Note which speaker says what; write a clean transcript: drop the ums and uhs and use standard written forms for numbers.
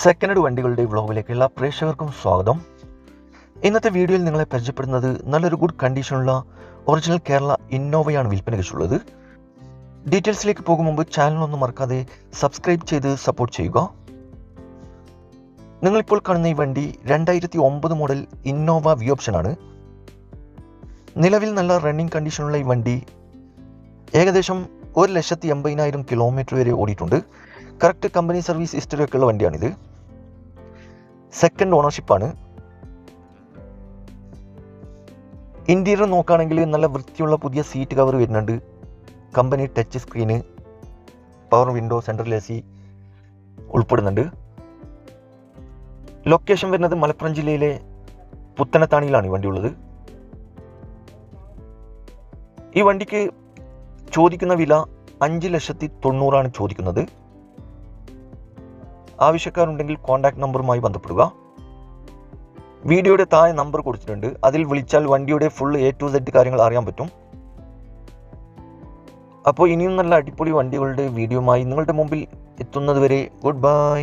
Speaker 1: Second വണ്ടികളുടെ വ്ലോഗിലേക്ക് എല്ലാ പ്രേക്ഷകർക്കും സ്വാഗതം. ഇന്നത്തെ വീഡിയോയിൽ നിങ്ങളെ പരിചയപ്പെടുന്നത് നല്ലൊരു ഗുഡ് കണ്ടീഷനുള്ള ഒറിജിനൽ കേരള ഇന്നോവയാണ് വിൽപ്പനയ്ക്കുള്ളത്. ഡീറ്റെയിൽസിലേക്ക് പോകും മുമ്പ് ചാനലൊന്നും മറക്കാതെ സബ്സ്ക്രൈബ് ചെയ്ത് സപ്പോർട്ട് ചെയ്യുക. നിങ്ങളിപ്പോൾ കാണുന്ന ഈ വണ്ടി 2009 മോഡൽ ഇന്നോവ വി ഓപ്ഷനാണ്. നിലവിൽ നല്ല റണ്ണിങ് കണ്ടീഷനുള്ള ഈ വണ്ടി ഏകദേശം 1,80,000 കിലോമീറ്റർ വരെ ഓടിയിട്ടുണ്ട്. കറക്റ്റ് കമ്പനി സർവീസ് ഹിസ്റ്ററി ഒക്കെ ഉള്ള വണ്ടിയാണിത്. സെക്കൻഡ് ഓണർഷിപ്പാണ്. ഇൻറ്റീരിയർ നോക്കുകയാണെങ്കിൽ നല്ല വൃത്തിയുള്ള പുതിയ സീറ്റ് കവർ വരുന്നുണ്ട്. Company touch screen, power window, central AC ഉൾപ്പെടുന്നുണ്ട്. ലൊക്കേഷൻ വരുന്നത് മലപ്പുറം ജില്ലയിലെ പുത്തനത്താണിയിലാണ് ഈ വണ്ടി ഉള്ളത്. ഈ വണ്ടിക്ക് ചോദിക്കുന്ന വില 5,90,000 ചോദിക്കുന്നത്. ആവശ്യക്കാരുണ്ടെങ്കിൽ കോൺടാക്ട് നമ്പറുമായി ബന്ധപ്പെടുക. വീഡിയോയുടെ താഴെ നമ്പർ കൊടുത്തിട്ടുണ്ട്, അതിൽ വിളിച്ചാൽ വണ്ടിയുടെ ഫുൾ A to Z കാര്യങ്ങൾ അറിയാൻ പറ്റും. അപ്പോൾ ഇനിയും നല്ല അടിപൊളി വണ്ടികളുടെ വീഡിയോയുമായി നിങ്ങളുടെ മുമ്പിൽ എത്തുന്നത് വരെ ഗുഡ് ബൈ.